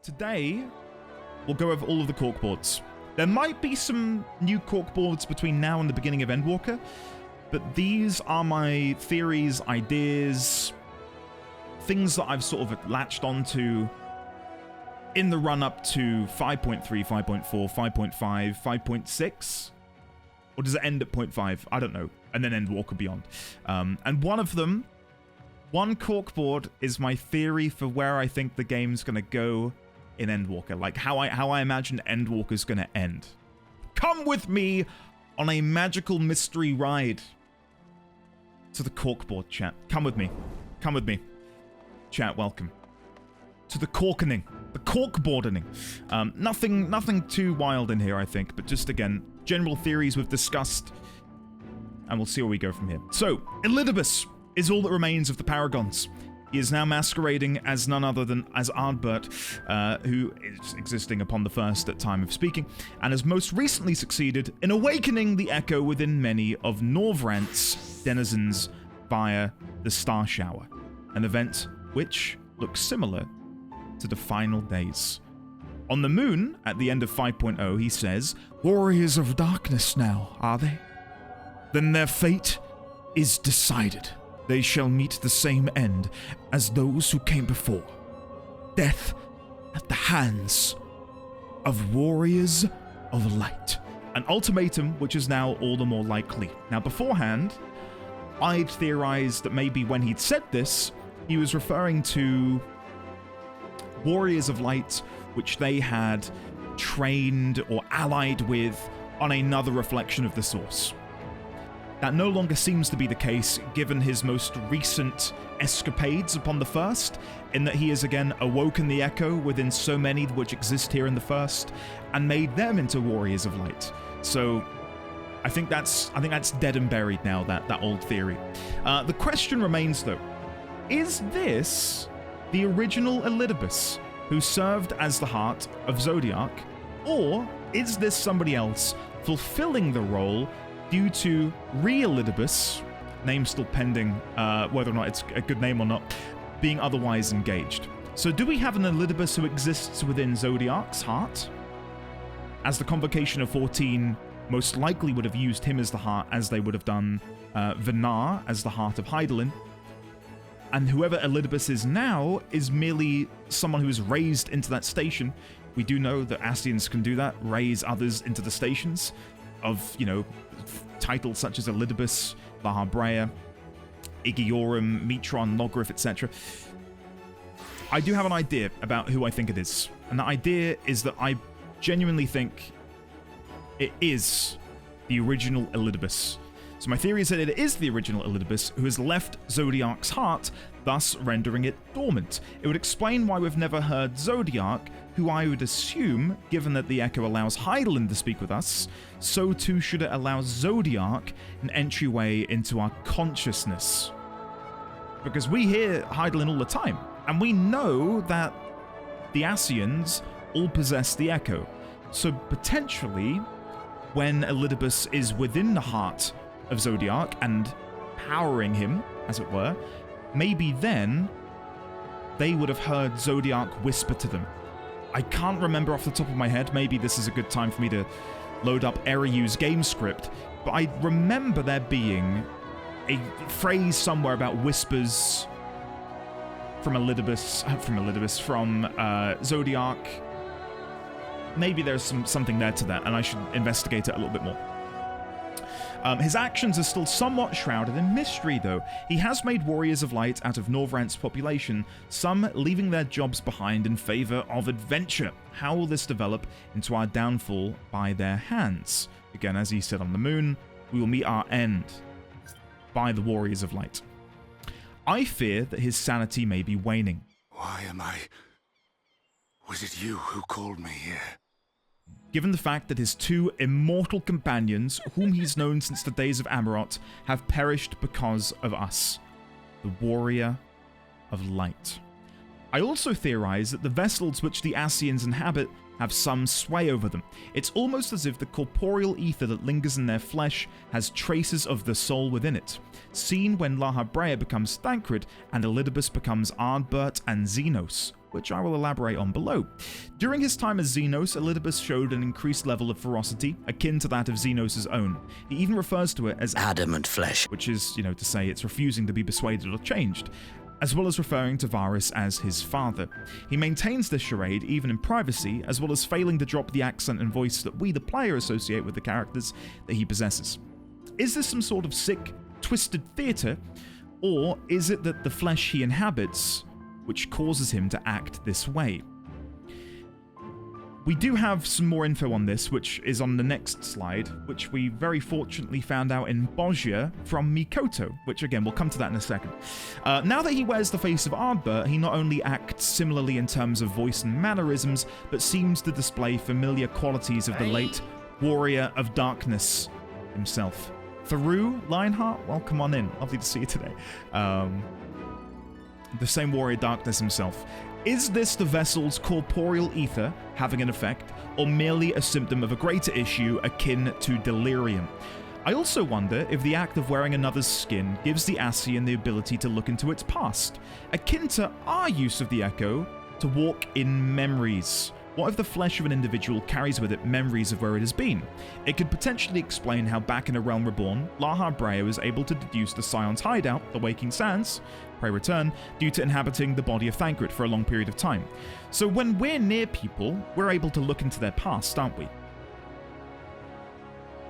today we'll go over all of the corkboards. There might be some new corkboards between now and the beginning of Endwalker, but these are my theories, ideas, things that I've sort of latched onto in the run-up to 5.3, 5.4, 5.5, 5.6? Or does it end at 0.5? I don't know. And then Endwalker Beyond. And one of them, one corkboard, is my theory for where I think the game's going to go in Endwalker. Like how I imagine Endwalker's going to end. Come with me on a magical mystery ride to the corkboard, chat. Come with me. Come with me. Chat, welcome. To the corkening. The corkboardening. Nothing too wild in here, I think, but just, again, general theories we've discussed, and we'll see where we go from here. So, Elidibus is all that remains of the Paragons. He is now masquerading as none other than as Ardbert, who is existing upon the first at time of speaking, and has most recently succeeded in awakening the echo within many of Norvrant's denizens via the Star Shower, an event which looks similar to the final days. On the moon, at the end of 5.0, he says, "Warriors of darkness now, are they? Then their fate is decided. They shall meet the same end as those who came before. Death at the hands of warriors of light." An ultimatum which is now all the more likely. Now, beforehand, I'd theorized that maybe when he'd said this, he was referring to warriors of light which they had trained or allied with on another reflection of the source. That no longer seems to be the case given his most recent escapades upon the first, in that he has again awoken the echo within so many which exist here in the first and made them into warriors of light. So I think that's dead and buried now, that old theory. The question remains though, is this the original Elidibus who served as the Heart of Zodiac, or is this somebody else fulfilling the role due to re-Elidibus, name still pending whether or not it's a good name or not, being otherwise engaged? So do we have an Elidibus who exists within Zodiac's heart, as the Convocation of 14 most likely would have used him as the heart, as they would have done Venat as the Heart of Hythlodaeus, and whoever Elidibus is now is merely someone who is raised into that station. We do know that Ascians can do that, raise others into the stations of, titles such as Elidibus, Lahabrea, Igiorum, Metron, Logrif, etc. I do have an idea about who I think it is, and the idea is that I genuinely think it is the original Elidibus. So my theory is that it is the original Elidibus who has left Zodiac's heart, thus rendering it dormant. It would explain why we've never heard Zodiac, who I would assume, given that the Echo allows Hythlodaeus to speak with us, so too should it allow Zodiac an entryway into our consciousness. Because we hear Hythlodaeus all the time, and we know that the Ascians all possess the Echo. So potentially, when Elidibus is within the heart of Zodiac and powering him, as it were, maybe then they would have heard Zodiac whisper to them. I can't remember off the top of my head. Maybe this is a good time for me to load up Eriu's game script, but I remember there being a phrase somewhere about whispers from Zodiac. Maybe there's something there to that, and I should investigate it a little bit more. His actions are still somewhat shrouded in mystery, though. He has made warriors of light out of Norvrant's population, some leaving their jobs behind in favor of adventure. How will this develop into our downfall by their hands? Again, as he said on the moon, we will meet our end by the warriors of light. I fear that his sanity may be waning. Why am I... Was it you who called me here? Given the fact that his two immortal companions, whom he's known since the days of Amarot, have perished because of us, the Warrior of Light. I also theorize that the vessels which the Ascians inhabit have some sway over them. It's almost as if the corporeal ether that lingers in their flesh has traces of the soul within it, seen when Lahabrea becomes Thancred and Elidibus becomes Ardbert and Zenos, which I will elaborate on below. During his time as Zenos, Elidibus showed an increased level of ferocity, akin to that of Zenos' own. He even refers to it as adamant flesh, which is, to say it's refusing to be persuaded or changed, as well as referring to Varys as his father. He maintains this charade even in privacy, as well as failing to drop the accent and voice that we, the player, associate with the characters that he possesses. Is this some sort of sick, twisted theatre, or is it that the flesh he inhabits which causes him to act this way? We do have some more info on this, which is on the next slide, which we very fortunately found out in Bozja from Mikoto, which again, we'll come to that in a second. Now that he wears the face of Ardbert, he not only acts similarly in terms of voice and mannerisms, but seems to display familiar qualities of the late Warrior of Darkness himself. Faru Lionheart, welcome on in. Lovely to see you today. The same Warrior of Darkness himself. Is this the vessel's corporeal ether having an effect, or merely a symptom of a greater issue akin to delirium? I also wonder if the act of wearing another's skin gives the Ascian the ability to look into its past, akin to our use of the Echo to walk in memories. What if the flesh of an individual carries with it memories of where it has been? It could potentially explain how back in A Realm Reborn, Laha Breya was able to deduce the Scion's hideout, the Waking Sands, pray return, due to inhabiting the body of Thancred for a long period of time. So when we're near people, we're able to look into their past, aren't we?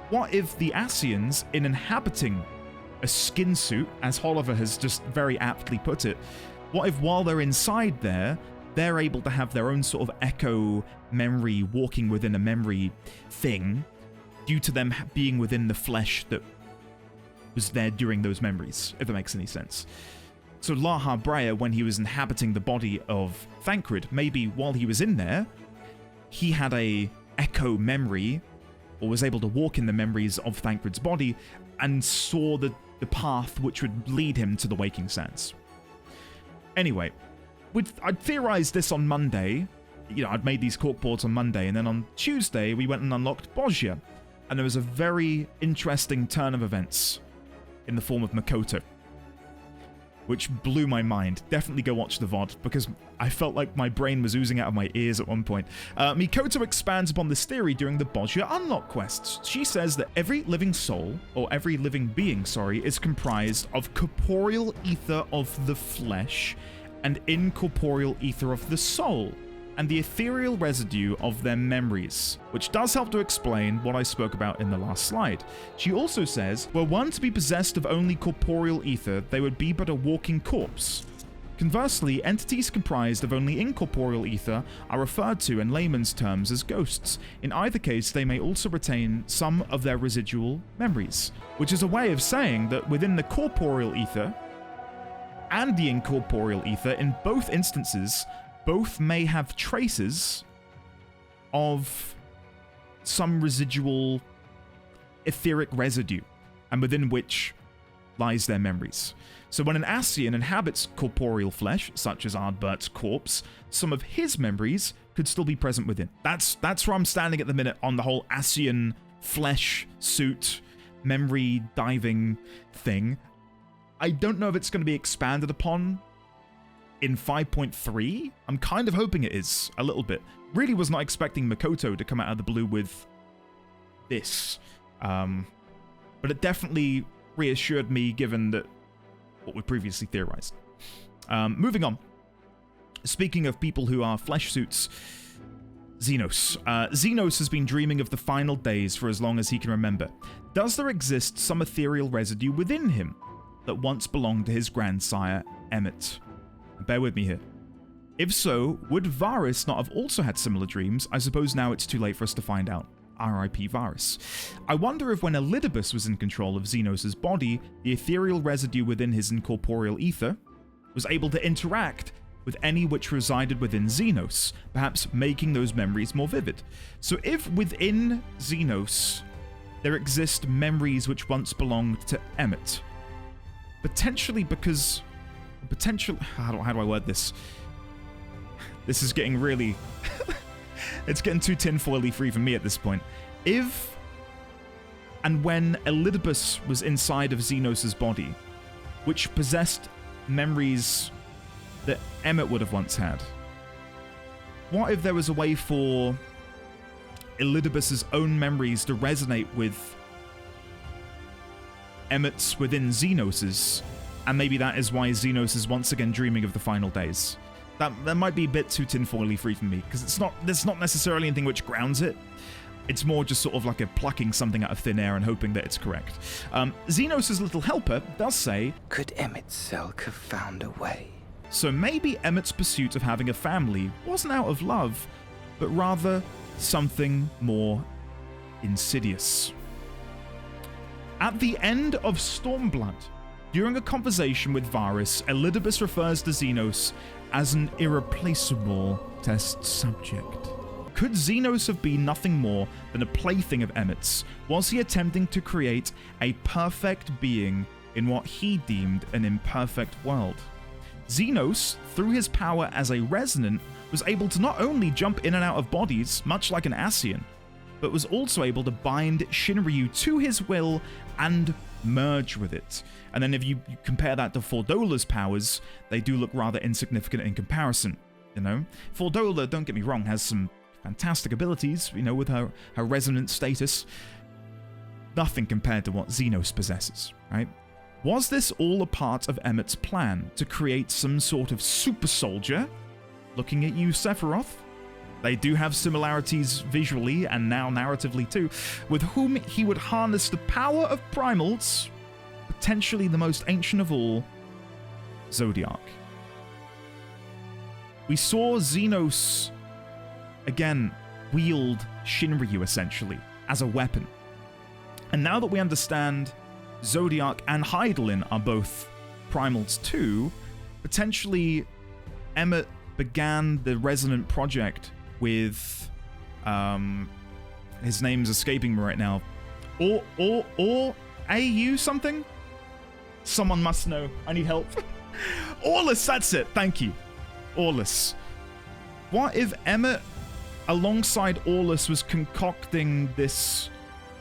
What if the Ascians, in inhabiting a skin suit, as Oliver has just very aptly put it, what if while they're inside there, they're able to have their own sort of echo memory walking within a memory thing due to them being within the flesh that was there during those memories, if that makes any sense. So Laha Breya, when he was inhabiting the body of Thancred, maybe while he was in there, he had a echo memory, or was able to walk in the memories of Thancred's body, and saw the path which would lead him to the Waking Sands. Anyway, I'd theorized this on Monday. I'd made these corkboards on Monday, and then on Tuesday, we went and unlocked Bozja, and there was a very interesting turn of events in the form of Mikoto, which blew my mind. Definitely go watch the VOD, because I felt like my brain was oozing out of my ears at one point. Mikoto expands upon this theory during the Bozja unlock quests. She says that every living soul, or every living being, is comprised of corporeal ether of the flesh, and incorporeal ether of the soul, and the ethereal residue of their memories, which does help to explain what I spoke about in the last slide. She also says, were one to be possessed of only corporeal ether, they would be but a walking corpse. Conversely, entities comprised of only incorporeal ether are referred to in layman's terms as ghosts. In either case, they may also retain some of their residual memories, which is a way of saying that within the corporeal ether and the incorporeal ether, in both instances, both may have traces of some residual etheric residue, and within which lies their memories. So when an Ascian inhabits corporeal flesh, such as Ardbert's corpse, some of his memories could still be present within. That's where I'm standing at the minute on the whole Ascian flesh suit memory diving thing. I don't know if it's going to be expanded upon in 5.3. I'm kind of hoping it is, a little bit. Really was not expecting Mikoto to come out of the blue with this. But it definitely reassured me, given that what we previously theorized. Moving on. Speaking of people who are flesh suits, Zenos. Zenos has been dreaming of the final days for as long as he can remember. Does there exist some ethereal residue within him that once belonged to his grandsire, Emmett? Bear with me here. If so, would Varys not have also had similar dreams? I suppose now it's too late for us to find out. R.I.P. Varys. I wonder if when Elidibus was in control of Zenos' body, the ethereal residue within his incorporeal ether was able to interact with any which resided within Zenos, perhaps making those memories more vivid. So if within Zenos there exist memories which once belonged to Emmett, potentially because... How do I word this? This is getting really... It's getting too tinfoily free for me at this point. If and when Elidibus was inside of Zenos' body, which possessed memories that Emmett would have once had, what if there was a way for Elidibus's own memories to resonate with Emmet's within Zenos's, and maybe that is why Zenos is once again dreaming of the final days. That might be a bit too tinfoily free for me, because there's not necessarily anything which grounds it. It's more just sort of like a plucking something out of thin air and hoping that it's correct. Zenos' little helper does say, could Emmet Selk have found a way? So maybe Emmet's pursuit of having a family wasn't out of love, but rather something more insidious. At the end of Stormblood, during a conversation with Varys, Elidibus refers to Zenos as an irreplaceable test subject. Could Zenos have been nothing more than a plaything of Emmet's? Was he attempting to create a perfect being in what he deemed an imperfect world? Zenos, through his power as a resonant, was able to not only jump in and out of bodies, much like an Ascian, but was also able to bind Shinryu to his will and merge with it. And then if you compare that to Fordola's powers, they do look rather insignificant in comparison, you know? Fordola, don't get me wrong, has some fantastic abilities, you know, with her resonant status. Nothing compared to what Zenos possesses, right? Was this all a part of Emmet's plan to create some sort of super soldier? Looking at you, Sephiroth. They do have similarities visually and now narratively too, with whom he would harness the power of primals, potentially the most ancient of all, Zodiac. We saw Zenos, again, wield Shinryu essentially as a weapon. And now that we understand Zodiac and Hydaelyn are both primals too, potentially Emmet began the Resonant project with, his name's escaping me right now, or AU something? Someone must know. I need help. Orlus, that's it. Thank you. Orlus. What if Emmet, alongside Orlus, was concocting this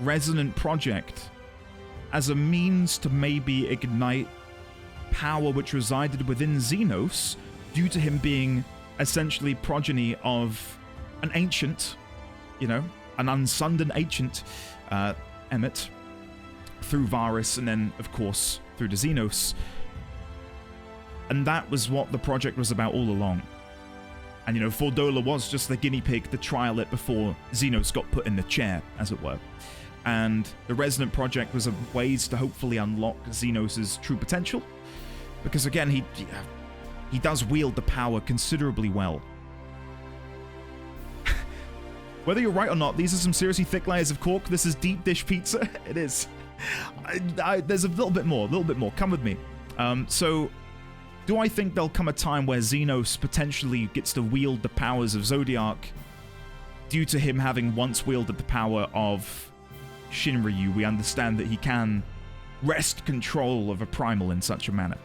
Resonant project as a means to maybe ignite power which resided within Zenos due to him being essentially progeny of an ancient, you know, an unsundered ancient, Emmet, through Varys and then, of course, through to Zenos. And that was what the project was about all along. And, you know, Fordola was just the guinea pig to trial it before Zenos got put in the chair, as it were. And the Resonant project was a ways to hopefully unlock Zenos' true potential. Because, again, he does wield the power considerably well. Whether you're right or not, these are some seriously thick layers of cork. This is deep dish pizza. It is. There's a little bit more. Come with me. So, do I think there'll come a time where Zenos potentially gets to wield the powers of Zodiac due to him having once wielded the power of Shinryu? We understand that he can wrest control of a primal in such a manner.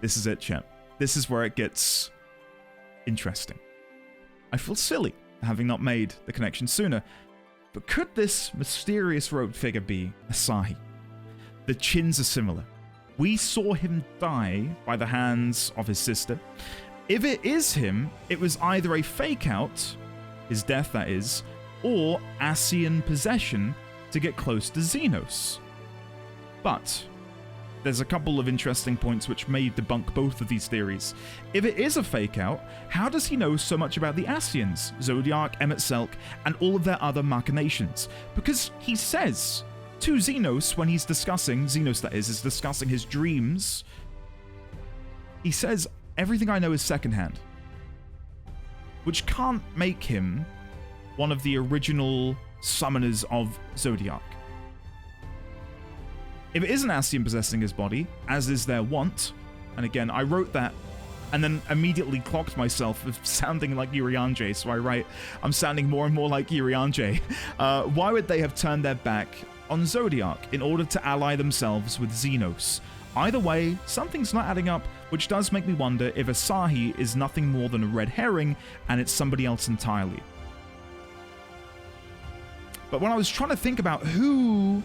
This is it, chat. This is where it gets interesting. I feel silly having not made the connection sooner, but could this mysterious robed figure be Asahi? The chins are similar. We saw him die by the hands of his sister. If it is him, it was either a fake out, his death that is, or Ascian possession to get close to Zenos. But there's a couple of interesting points which may debunk both of these theories. If it is a fake out, how does he know so much about the Ascians, Zodiac, Emmet Selk, and all of their other machinations? Because he says to Zenos when he's discussing, Zenos that is discussing his dreams, he says, everything I know is secondhand. Which can't make him one of the original summoners of Zodiac. If it is an Ascian possessing his body, as is their wont, and again, I wrote that and then immediately clocked myself of sounding like Urianger, so I write, I'm sounding more and more like Urianger. Why would they have turned their back on Zodiac in order to ally themselves with Zenos? Either way, something's not adding up, which does make me wonder if Asahi is nothing more than a red herring and it's somebody else entirely. But when I was trying to think about who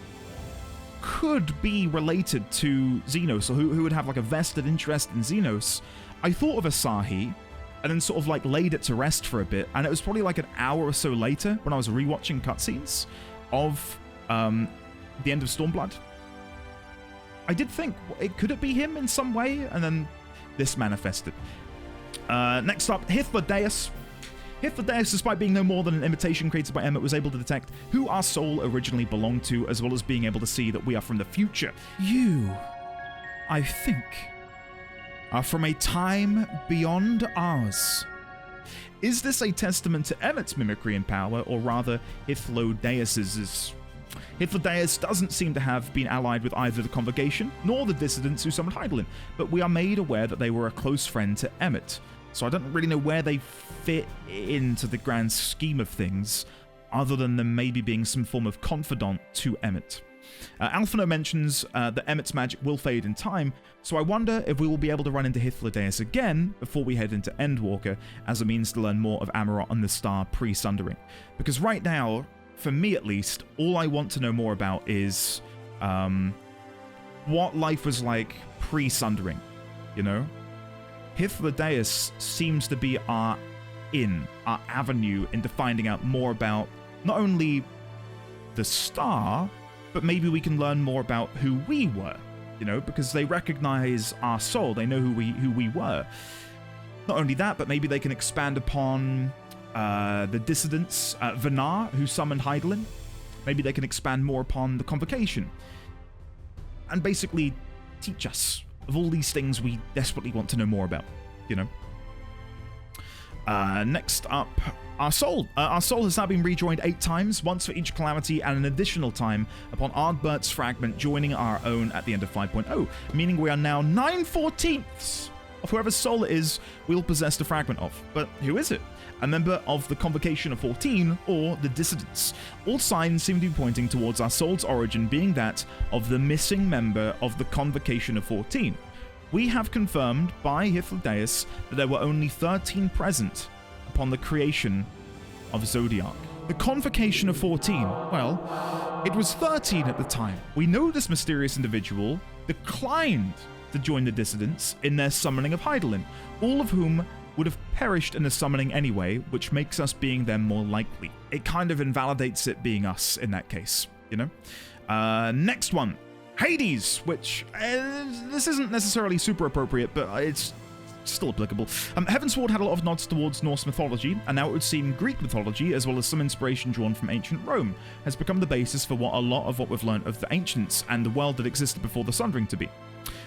could be related to Zenos, or who would have like a vested interest in Zenos, I thought of Asahi and then sort of like laid it to rest for a bit, and it was probably like an hour or so later when I was rewatching cutscenes of the end of Stormblood. I did think, could it be him in some way? And then this manifested. Next up, Hythlodaeus. Hythlodaeus, despite being no more than an imitation created by Emmet, was able to detect who our soul originally belonged to, as well as being able to see that we are from the future. You, I think, are from a time beyond ours. Is this a testament to Emmet's mimicry and power, or rather Hythlodaeus's? Hythlodaeus doesn't seem to have been allied with either the Convocation nor the dissidents who summoned Hydaelyn, but we are made aware that they were a close friend to Emmet, so I don't really know where they fit into the grand scheme of things, other than them maybe being some form of confidant to Emmet. Alphino mentions that Emmet's magic will fade in time, so I wonder if we will be able to run into Hythlodaeus again before we head into Endwalker, as a means to learn more of Amarot and the Star pre-Sundering. Because right now, for me at least, all I want to know more about is what life was like pre-Sundering, you know? Hythlodaeus seems to be our avenue into finding out more about not only the Star, but maybe we can learn more about who we were, you know, because they recognize our soul, they know who we were. Not only that, but maybe they can expand upon the dissidents, Venat, who summoned Hydaelyn. Maybe they can expand more upon the Convocation. And basically teach us of all these things we desperately want to know more about, you know. Next up, our soul. Our soul has now been rejoined 8 times, once for each calamity and an additional time upon Ardbert's fragment joining our own at the end of 5.0, meaning we are now 9/14ths of whoever's soul it is we'll possess the fragment of. But who is it? A member of the Convocation of 14 or the Dissidents. All signs seem to be pointing towards our soul's origin being that of the missing member of the Convocation of 14. We have confirmed by Hythlodaeus that there were only 13 present upon the creation of Zodiac. The Convocation of 14, well, it was 13 at the time. We know this mysterious individual declined to join the Dissidents in their summoning of Hydaelyn, all of whom would have perished in the summoning anyway, which makes us being them more likely. It kind of invalidates it being us in that case, you know? Next one. Hades, which this isn't necessarily super appropriate, but it's still applicable. Heavensward had a lot of nods towards Norse mythology, and now it would seem Greek mythology, as well as some inspiration drawn from ancient Rome, has become the basis for what a lot of what we've learned of the ancients and the world that existed before the Sundering to be.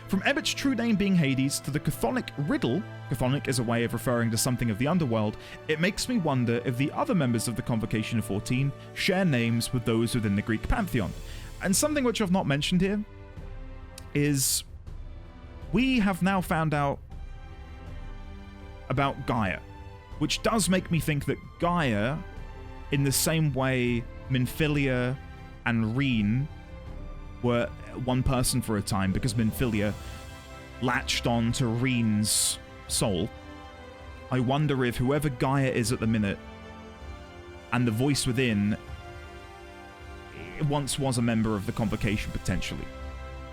From Emmet's true name being Hades to the chthonic riddle, chthonic is a way of referring to something of the underworld, it makes me wonder if the other members of the Convocation of 14 share names with those within the Greek pantheon. And something which I've not mentioned here is we have now found out about Gaia, which does make me think that Gaia, in the same way Minfilia and Reen were one person for a time, because Minfilia latched on to Reen's soul, I wonder if whoever Gaia is at the minute and the voice within once was a member of the Convocation, potentially,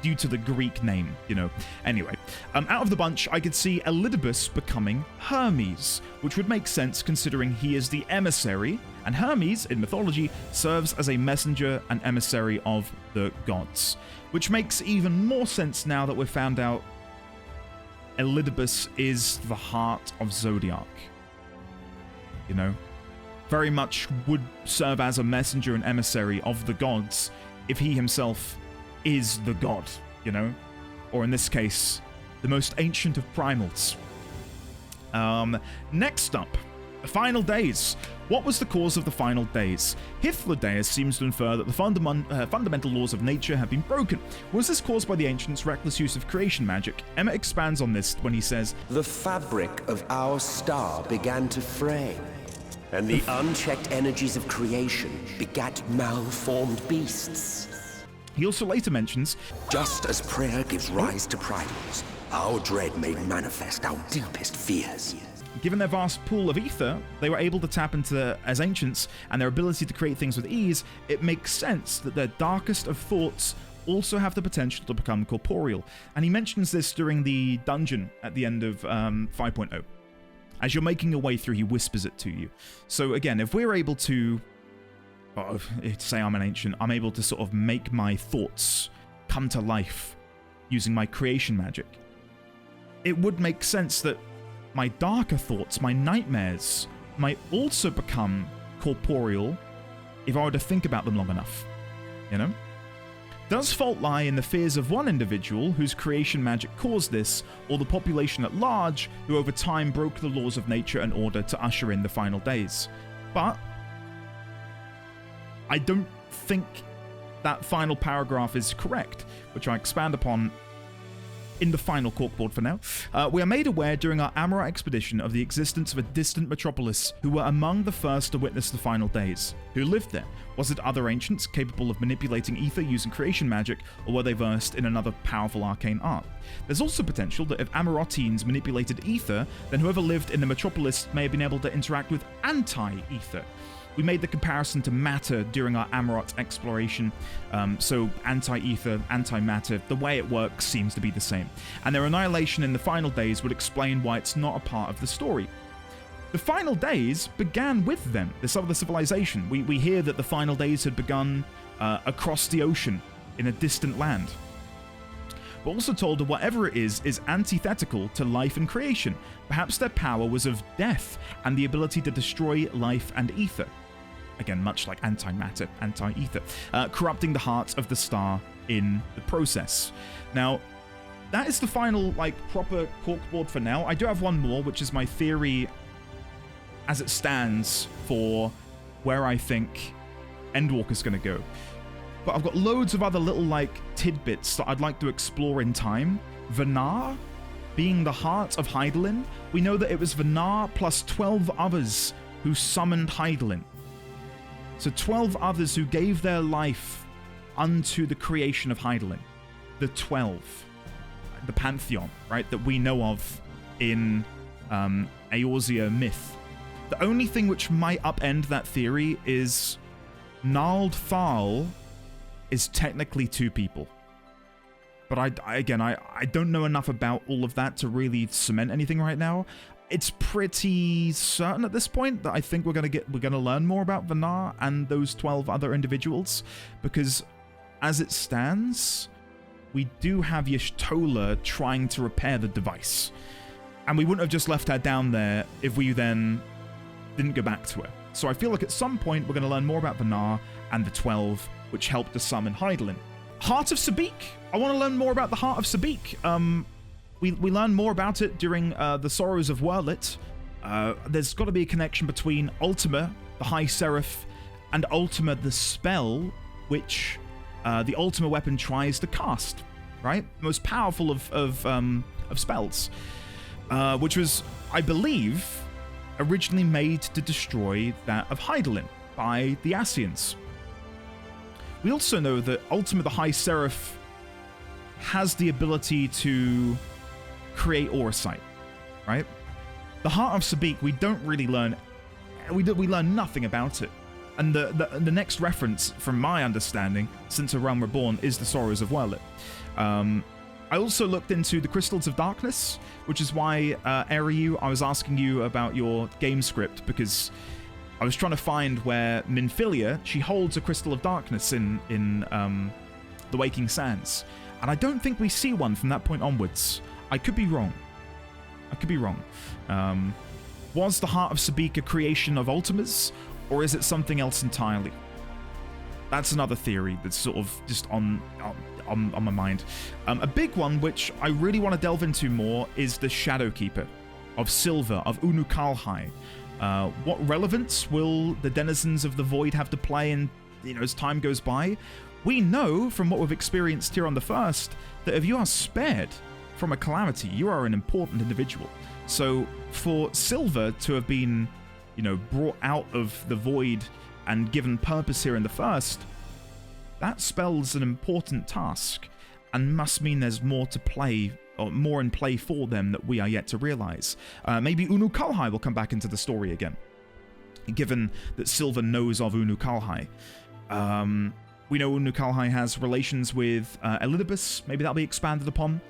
due to the Greek name, you know. Anyway, out of the bunch, I could see Elidibus becoming Hermes, which would make sense considering he is the emissary, and Hermes, in mythology, serves as a messenger and emissary of the gods, which makes even more sense now that we've found out Elidibus is the heart of Zodiac. You know? Very much would serve as a messenger and emissary of the gods if he himself is the god, you know? Or in this case, the most ancient of primals. Next up, the final days. What was the cause of the final days? Hythlodaeus seems to infer that the fundamental laws of nature have been broken. Was this caused by the ancients' reckless use of creation magic? Emmet expands on this when he says, "The fabric of our star began to fray, and the unchecked energies of creation begat malformed beasts." He also later mentions, "Just as prayer gives rise to primals, our dread made manifest our deepest fears." Given their vast pool of ether, they were able to tap into as ancients, and their ability to create things with ease, it makes sense that their darkest of thoughts also have the potential to become corporeal, and he mentions this during the dungeon at the end of 5.0. As you're making your way through, he whispers it to you. So again, if we're able to, say I'm an ancient, I'm able to sort of make my thoughts come to life using my creation magic, it would make sense that my darker thoughts, my nightmares, might also become corporeal if I were to think about them long enough, you know? Does fault lie in the fears of one individual whose creation magic caused this, or the population at large who over time broke the laws of nature in order to usher in the final days? But I don't think that final paragraph is correct, which I expand upon in the final corkboard for now. We are made aware during our Amarat expedition of the existence of a distant metropolis who were among the first to witness the final days. Who lived there? Was it other ancients capable of manipulating Aether using creation magic, or were they versed in another powerful arcane art? There's also potential that if Amaratines manipulated Aether, then whoever lived in the metropolis may have been able to interact with anti-Aether. We made the comparison to matter during our Amarat exploration, so anti-ether, anti-matter, the way it works seems to be the same. And their annihilation in the final days would explain why it's not a part of the story. The final days began with them, this other civilization. We hear that the final days had begun across the ocean in a distant land. We're also told that whatever it is antithetical to life and creation. Perhaps their power was of death and the ability to destroy life and ether. Again, much like antimatter, anti-ether, corrupting the heart of the star in the process. Now, that is the final, proper corkboard for now. I do have one more, which is my theory as it stands for where I think Endwalker's going to go. But I've got loads of other little, tidbits that I'd like to explore in time. Venat being the heart of Hythlodaeus. We know that it was Venat plus 12 others who summoned Hythlodaeus. So 12 others who gave their life unto the creation of Hythlodaeus. The 12. The pantheon, right, that we know of in Eorzea myth. The only thing which might upend that theory is Gnarled Thal is technically 2 people. But I don't know enough about all of that to really cement anything right now. It's pretty certain at this point that I think we're gonna learn more about Venat and those 12 other individuals, because as it stands, we do have Y'shtola trying to repair the device. And we wouldn't have just left her down there if we then didn't go back to her. So I feel like at some point we're going to learn more about Venat and the 12, which helped to summon Hythlodaeus. Heart of Sabik. I want to learn more about the Heart of Sabik. We learn more about it during the Sorrows of Wurlit. There's got to be a connection between Ultima, the High Seraph, and Ultima, the spell, which the Ultima weapon tries to cast, right? The most powerful of spells, which was, I believe, originally made to destroy that of Hythlodaeus by the Ascians. We also know that Ultima the High Seraph has the ability to create Aura Sight, right? The Heart of Sabik, we don't really learn, we learn nothing about it. And the next reference, from my understanding, since A Realm Reborn, is the Sorrows of Wurlit. I also looked into the Crystals of Darkness, which is why, Ariu, I was asking you about your game script, because I was trying to find where Minfilia, she holds a Crystal of Darkness in the Waking Sands. And I don't think we see one from that point onwards. I could be wrong. Was the Heart of Sabik a creation of Ultimas, or is it something else entirely? That's another theory that's sort of just on my mind. A big one, which I really want to delve into more, is the Shadowkeeper of Silver, of Unukalhai. What relevance will the denizens of the Void have to play in, as time goes by? We know from what we've experienced here on the First that if you are spared from a calamity, you are an important individual. So for Silver to have been, brought out of the Void and given purpose here in the First, that spells an important task and must mean there's more to play, or more in play for them that we are yet to realize. Maybe Unukalhai will come back into the story again, given that Silver knows of Unukalhai. We know Unukalhai has relations with Elidibus. Maybe that'll be expanded upon.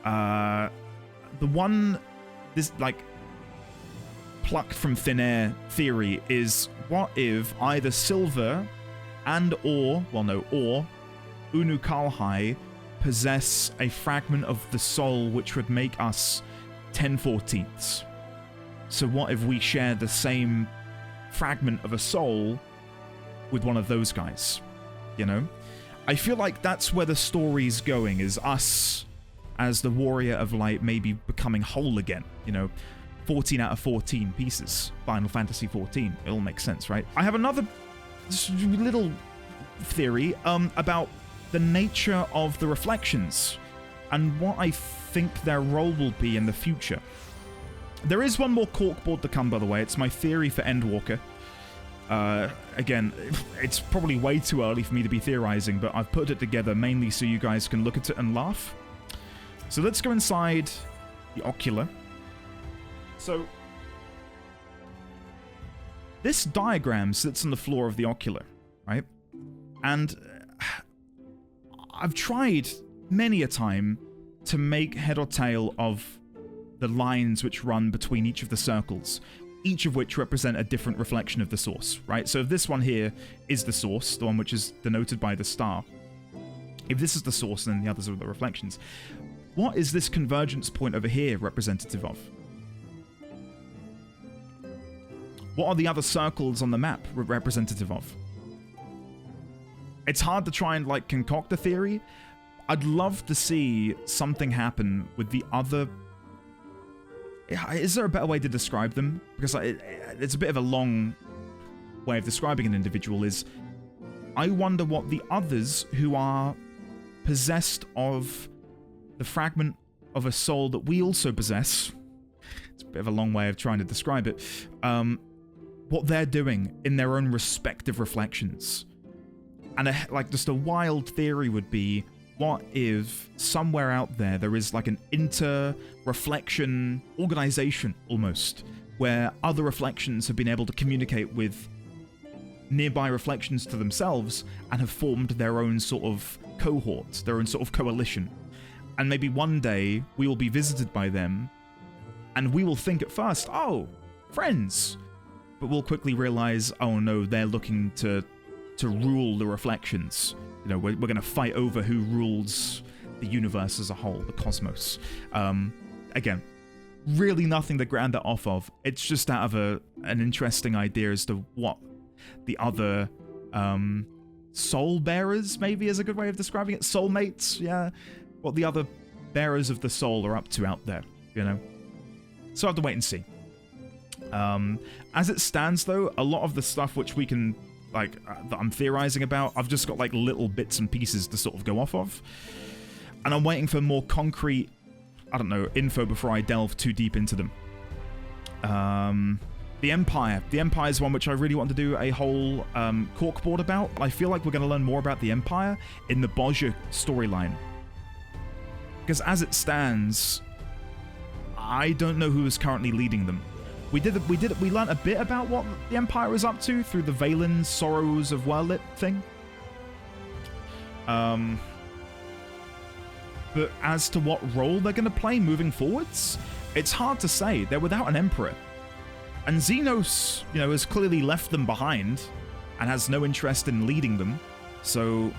The one, this, like, plucked from thin air theory is, what if either Silver or Unukalhai possess a fragment of the soul which would make us 10/14ths? So what if we share the same fragment of a soul with one of those guys? You know? I feel like that's where the story's going, is us as the Warrior of Light maybe becoming whole again, you know? 14 out of 14 pieces. Final Fantasy 14. It all makes sense, right? I have another little theory about the nature of the reflections and what I think their role will be in the future. There is one more corkboard to come, by the way. It's my theory for Endwalker. Again, it's probably way too early for me to be theorizing, but I've put it together mainly so you guys can look at it and laugh. So let's go inside the Ocular. So, this diagram sits on the floor of the Ocular, right? And I've tried many a time to make head or tail of the lines which run between each of the circles, each of which represent a different reflection of the source, right? So if this one here is the source, the one which is denoted by the star, if this is the source, then the others are the reflections. What is this convergence point over here representative of? What are the other circles on the map representative of? It's hard to try and, like, concoct a theory. I'd love to see something happen with the other... Is there a better way to describe them? Because it's a bit of a long way of describing an individual. Is I wonder what the others who are possessed of the fragment of a soul that we also possess, it's a bit of a long way of trying to describe it, what they're doing in their own respective reflections. And like, just a wild theory would be, what if somewhere out there is like an inter-reflection organization, almost, where other reflections have been able to communicate with nearby reflections to themselves and have formed their own sort of cohort, their own sort of coalition. And maybe one day we will be visited by them and we will think at first, oh, friends. But we'll quickly realize, oh no, they're looking to rule the reflections. You know, we're going to fight over who rules the universe as a whole, the cosmos. Again, really nothing to ground that off of. It's just out of an interesting idea as to what the other soul bearers, maybe is a good way of describing it. Soulmates, yeah. What the other bearers of the soul are up to out there, you know. So I have to wait and see. As it stands, though, a lot of the stuff which we can, like, that I'm theorizing about, I've just got, like, little bits and pieces to sort of go off of. And I'm waiting for more concrete, I don't know, info before I delve too deep into them. The Empire. The Empire is one which I really want to do a whole corkboard about. I feel like we're going to learn more about the Empire in the Bozja storyline. Because as it stands, I don't know who is currently leading them. We learned a bit about what the Empire is up to through the Valen Sorrows of Werlit thing. But as to what role they're going to play moving forwards, it's hard to say. They're without an emperor. And Zenos, you know, has clearly left them behind and has no interest in leading them. So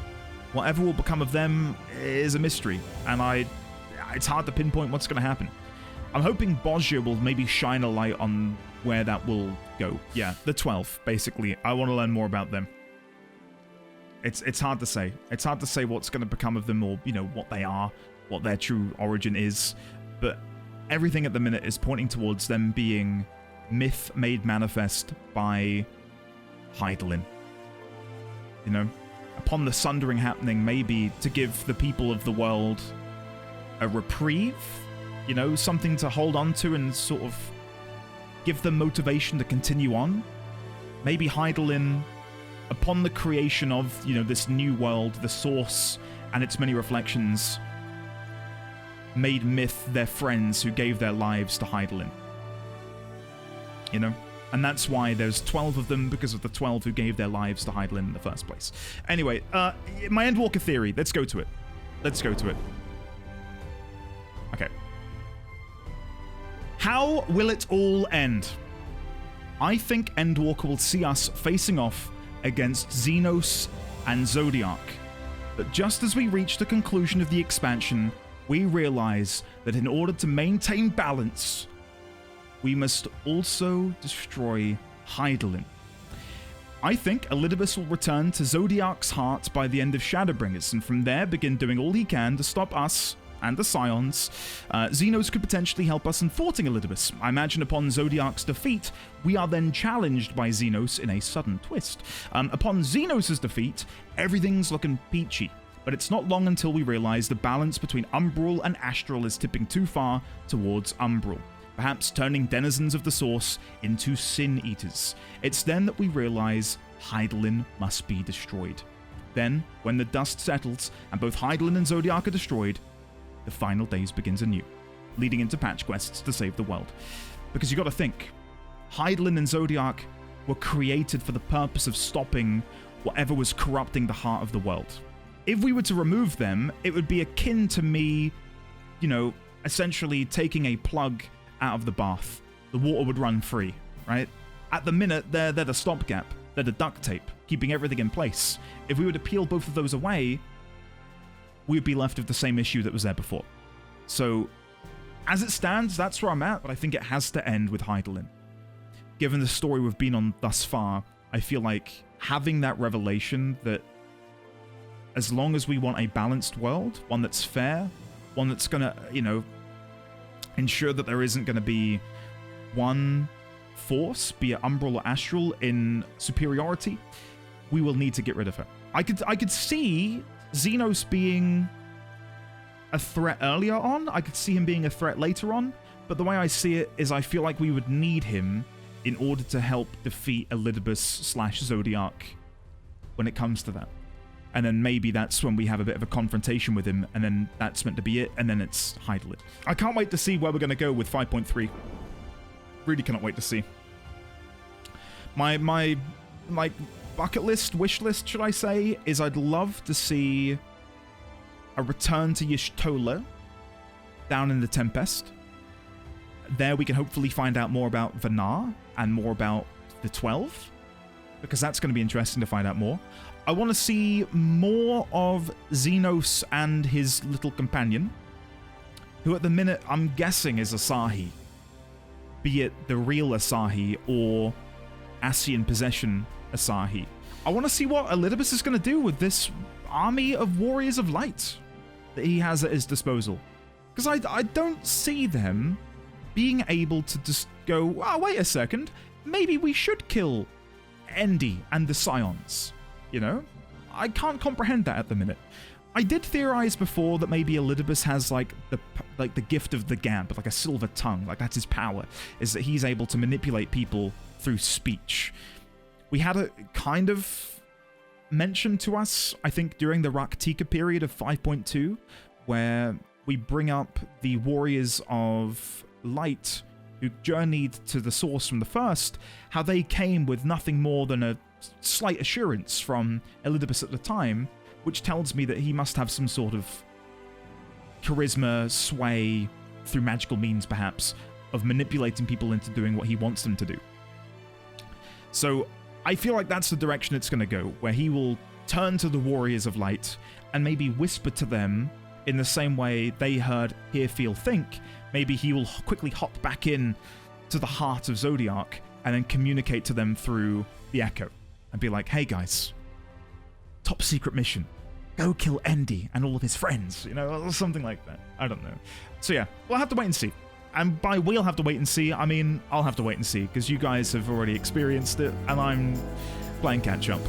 whatever will become of them is a mystery. And it's hard to pinpoint what's going to happen. I'm hoping Bozja will maybe shine a light on where that will go. Yeah, the 12, basically. I want to learn more about them. It's hard to say. It's hard to say what's going to become of them, or, you know, what they are, what their true origin is. But everything at the minute is pointing towards them being myth made manifest by Hythlodaeus. You know? Upon the sundering happening, maybe to give the people of the world a reprieve, you know, something to hold on to and sort of give them motivation to continue on. Maybe Hythlodaeus, upon the creation of, you know, this new world, the source and its many reflections, made myth their friends who gave their lives to Hythlodaeus. You know? And that's why there's 12 of them, because of the 12 who gave their lives to Hydaelyn in the first place. Anyway, my Endwalker theory. Let's go to it. Let's go to it. Okay. How will it all end? I think Endwalker will see us facing off against Zenos and Zodiac. But just as we reach the conclusion of the expansion, we realize that in order to maintain balance, we must also destroy Hydaelyn. I think Elidibus will return to Zodiac's heart by the end of Shadowbringers, and from there begin doing all he can to stop us and the Scions. Zenos could potentially help us in thwarting Elidibus. I imagine upon Zodiac's defeat, we are then challenged by Zenos in a sudden twist. Upon Zenos' defeat, everything's looking peachy, but it's not long until we realize the balance between Umbral and Astral is tipping too far towards Umbral, perhaps turning denizens of the Source into Sin Eaters. It's then that we realize Hydaelyn must be destroyed. Then, when the dust settles and both Hydaelyn and Zodiac are destroyed, the final days begins anew, leading into patch quests to save the world. Because you gotta think, Hydaelyn and Zodiac were created for the purpose of stopping whatever was corrupting the heart of the world. If we were to remove them, it would be akin to me, you know, essentially taking a plug out of the bath. The water would run free, right? At the minute, they're the stopgap. They're the duct tape, keeping everything in place. If we were to peel both of those away, we would be left with the same issue that was there before. So, as it stands, that's where I'm at, but I think it has to end with Hydaelyn. Given the story we've been on thus far, I feel like having that revelation that as long as we want a balanced world, one that's fair, one that's gonna, you know, ensure that there isn't gonna be one force, be it Umbral or Astral, in superiority, we will need to get rid of her. I could see Zenos being a threat earlier on. I could see him being a threat later on. But the way I see it is I feel like we would need him in order to help defeat Elidibus/Zodiac when it comes to that. And then maybe that's when we have a bit of a confrontation with him, and then that's meant to be it, and then it's Hydaelyn. I can't wait to see where we're going to go with 5.3. Really cannot wait to see. My bucket list, wish list, should I say, is I'd love to see a return to Y'shtola down in the Tempest. There we can hopefully find out more about Venat and more about the 12, because that's going to be interesting to find out more. I want to see more of Zenos and his little companion, who at the minute I'm guessing is Asahi, be it the real Asahi or Ascian possession Asahi. I want to see what Elidibus is going to do with this army of warriors of light that he has at his disposal. Because I don't see them being able to just go, oh, wait a second, maybe we should kill Endy and the Scions. You know? I can't comprehend that at the minute. I did theorize before that maybe Elidibus has like the gift of the Gab, like a silver tongue, like that's his power, is that he's able to manipulate people through speech. We had a kind of mentioned to us, I think, during the Raktika period of 5.2, where we bring up the warriors of light who journeyed to the source from the first, how they came with nothing more than a slight assurance from Elidibus at the time, which tells me that he must have some sort of charisma, sway, through magical means perhaps, of manipulating people into doing what he wants them to do. So I feel like that's the direction it's going to go, where he will turn to the Warriors of Light and maybe whisper to them in the same way they heard Hear, Feel, Think. Maybe he will quickly hop back in to the heart of Zodiac and then communicate to them through the Echo and be like, hey guys, top secret mission. Go kill Endy and all of his friends, you know, or something like that. I don't know. So yeah, we'll have to wait and see. And by we'll have to wait and see, I mean I'll have to wait and see, because you guys have already experienced it, and I'm playing catch up.